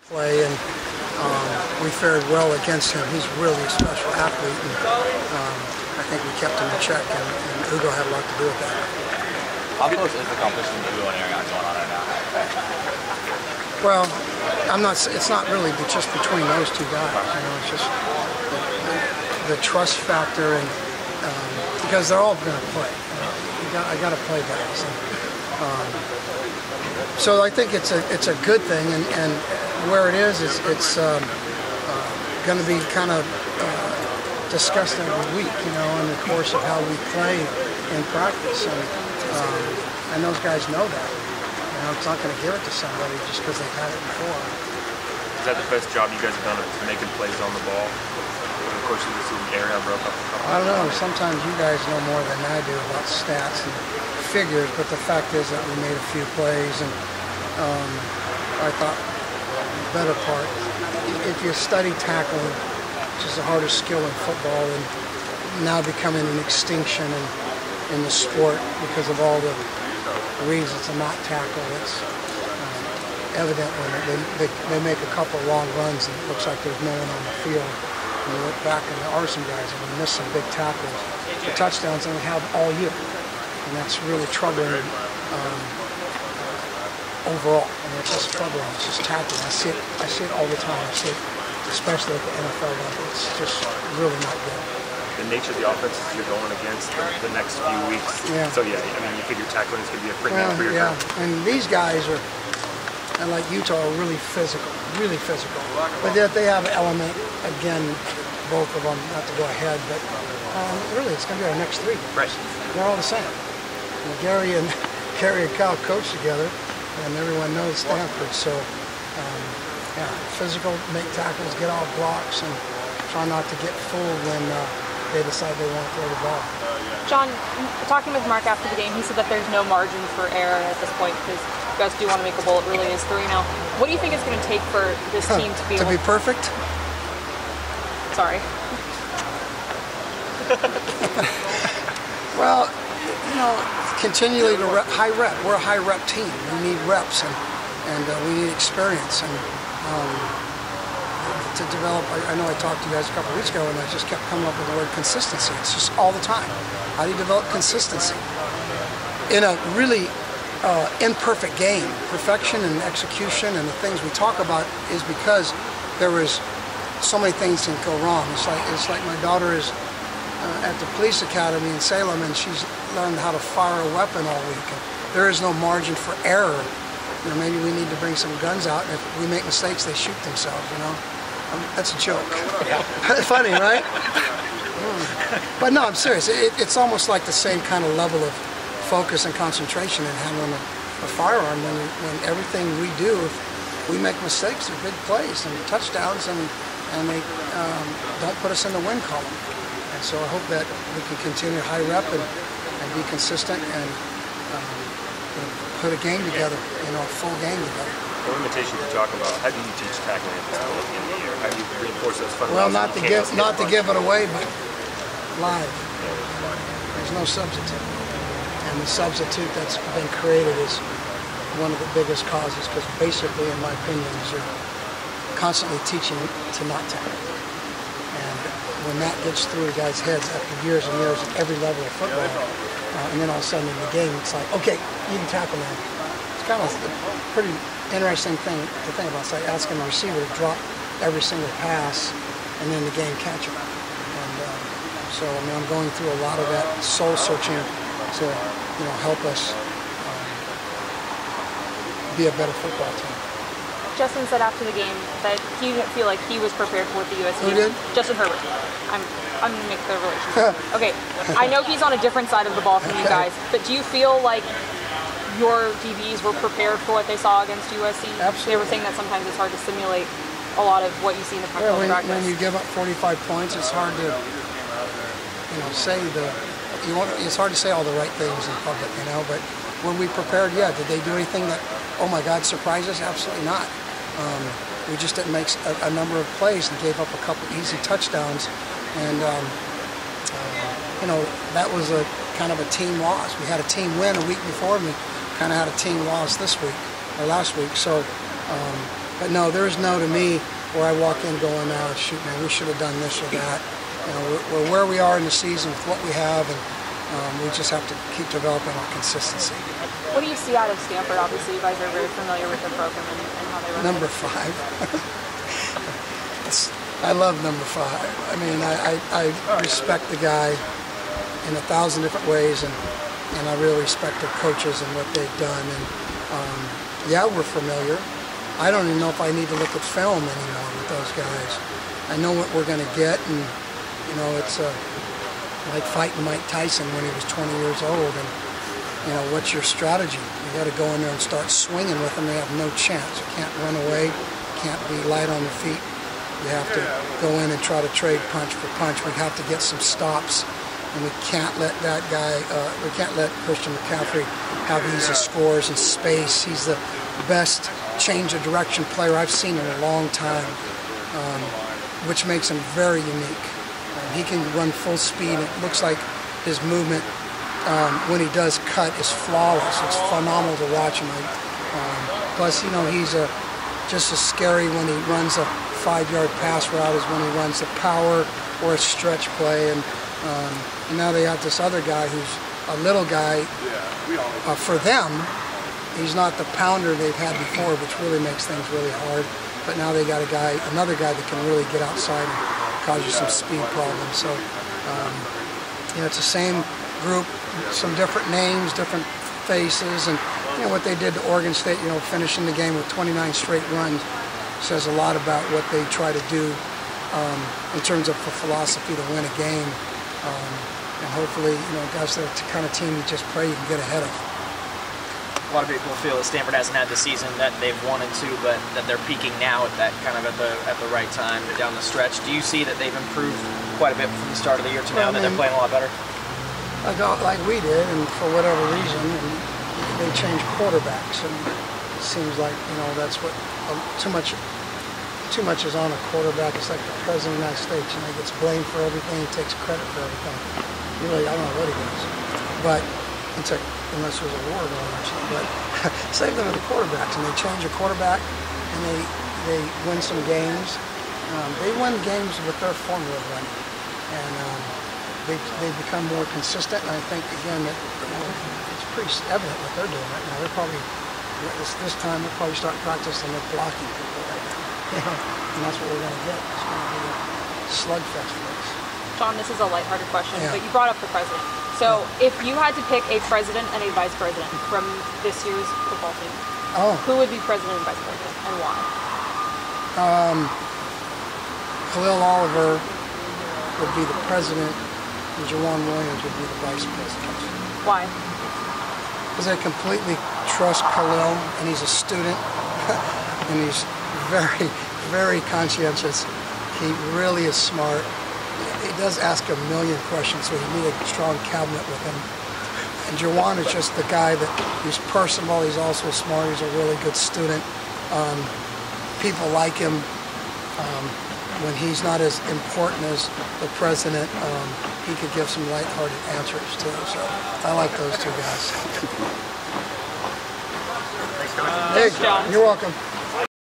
play, and we fared well against him. He's really a special athlete, and I think we kept him in check, and Ugo had a lot to do with that. How close is the competition with Ugo and Arian going on right now? Well, it's not really just between those two guys. You know, it's just the trust factor, and because they're all going to play. I got to play guys. And, so I think it's a good thing, and where it is, it's going to be kind of discussed every week, you know, in the course of how we play in practice, and those guys know that. You know, it's not going to give it to somebody just because they've had it before. Is that the best job you guys have done of making plays on the ball? Of course, you see Arian broke up a couple. I don't know. Sometimes you guys know more than I do about stats and figures, but the fact is that we made a few plays, and I thought the better part, if you study tackling, which is the hardest skill in football, and now becoming an extinction in the sport because of all the reasons to not tackle, it's evident when they make a couple of long runs and it looks like there's no one on the field. And we look back and there are some guys that we missed some big tackles. The touchdowns they have all year. And that's really troubling overall. I mean, it's just troubling. It's just tackling. I see it all the time. I see it especially at the NFL level. It's just really not good. The nature of the offenses you're going against the next few weeks. Yeah. So yeah, I mean, you figure tackling is going to be a premium for your yeah. And these guys are, and like Utah, are really physical. But yet they have an element, again, both of them, not to go ahead, but really it's going to be our next three. Right. They're all the same. You know, Gary and Kyle coach together, and everyone knows Stanford. So, yeah, physical, make tackles, get off blocks, and try not to get fooled when they decide they want to throw the ball. John, talking with Mark after the game, he said that there's no margin for error at this point because you guys do want to make a bowl. It really is 3 now. What do you think it's going to take for this team to be to be perfect? Sorry. Well, you know, continually to high rep. We're a high rep team. We need reps and we need experience. And to develop, I know I talked to you guys a couple of weeks ago, and I just kept coming up with the word consistency. It's just all the time. How do you develop consistency in a really imperfect game? Perfection and execution and the things we talk about is because there is so many things can go wrong. It's like my daughter is at the police academy in Salem, and she's learned how to fire a weapon all week. And there is no margin for error. You know, maybe we need to bring some guns out, and if we make mistakes, they shoot themselves. You know, that's a joke. Funny, right? But no, I'm serious. It's almost like the same kind of level of focus and concentration in handling a firearm. When everything we do, if we make mistakes, they're big plays and touchdowns, and they don't put us in the win column. And so I hope that we can continue high rep and be consistent and put a game together, you know, a full game together. What limitations you talk about? How do you teach tackling at this point in the year? How do you reinforce those fundamentals? Well, not to give it away, but live. There's no substitute, and the substitute that's been created is one of the biggest causes, because basically, in my opinion, is you're constantly teaching to not tackle. And when that gets through the guys' heads after years and years at every level of football, and then all of a sudden in the game, it's like, okay, you can tackle now. It's kind of a pretty interesting thing to think about. It's like asking the receiver to drop every single pass and then the game catch him. And so, I mean, I'm going through a lot of that soul searching to, you know, help us be a better football team. Justin said after the game that he didn't feel like he was prepared for what the U.S. Who did? Justin Herbert. I'm going to make the relation. Okay, I know he's on a different side of the ball from you guys, but do you feel like your DBs were prepared for what they saw against USC? Absolutely. They were saying that sometimes it's hard to simulate a lot of what you see in the practice. When you give up 45 points, it's hard to, you know, it's hard to say all the right things in public, you know. But when we prepared, yeah, did they do anything that, oh my God, surprised us? Absolutely not. We just didn't make a number of plays and gave up a couple easy touchdowns, and you know, that was a kind of a team loss. We had a team win a week before, and we kind of had a team loss this week or last week. So But no, there's no to me where I walk in going, oh, shoot, man, we should have done this or that. You know, we're where we are in the season with what we have, and we just have to keep developing our consistency. What do you see out of Stanford? Obviously, you guys are very familiar with the program and how they run. Number 5. I love number 5. I mean, I respect the guy in 1,000 different ways, and I really respect the coaches and what they've done. And yeah, we're familiar. I don't even know if I need to look at film anymore with those guys. I know what we're going to get, and you know, it's like fighting Mike Tyson when he was 20 years old. And you know, what's your strategy? You got to go in there and start swinging with them. They have no chance. You can't run away. You can't be light on the feet. You have to go in and try to trade punch for punch. We have to get some stops, and we can't let that guy. We can't let Christian McCaffrey have easy scores and space. He's the best change of direction player I've seen in a long time, which makes him very unique. He can run full speed. It looks like his movement when he does cut is flawless. It's phenomenal to watch him. Plus, you know, he's just as scary when he runs a 5-yard pass route as when he runs a power or a stretch play. And now they have this other guy who's a little guy. For them, he's not the pounder they've had before, which really makes things really hard. But now they got another guy that can really get outside and cause you some speed problems. So, you know, it's the same group, some different names, different faces, and you know what they did to Oregon State. You know, finishing the game with 29 straight runs says a lot about what they try to do in terms of a philosophy to win a game. And hopefully, you know, guys, they're the kind of team you just pray you can get ahead of. A lot of people feel that Stanford hasn't had the season that they've wanted to, but that they're peaking now at that kind of at the right time down the stretch. Do you see that they've improved quite a bit from the start of the year to now, that they're playing a lot better? Like we did, and for whatever reason, and they changed quarterbacks, and it seems like, you know, that's what too much is on a quarterback. It's like the president of the United States, you know, he gets blamed for everything, he takes credit for everything. Really, I don't know what he does, but unless there's a war going on or something. But same thing with the quarterbacks, and they change a quarterback, and they win some games. They win games with their formula of running, and they've become more consistent. And I think again that, you know, it's pretty evident what they're doing right now. They're probably this time they'll probably start practicing their blocking people right now. You know, and that's what we're going to get. It's going to be a slugfest for us. John, this is a lighthearted question, but you brought up the president. So, if you had to pick a president and a vice president from this year's football team, who would be president and vice president, and why? Khalil Oliver would be the president, and Juwan Williams would be the vice president. Why? Because I completely trust Khalil, and he's a student, and he's very, very conscientious. He really is smart. He does ask a million questions, so you need a strong cabinet with him. And Juwan is just the guy that he's personable. He's also smart. He's a really good student. People like him. When he's not as important as the president, he could give some lighthearted answers too. So I like those two guys. Thanks, John. You're welcome.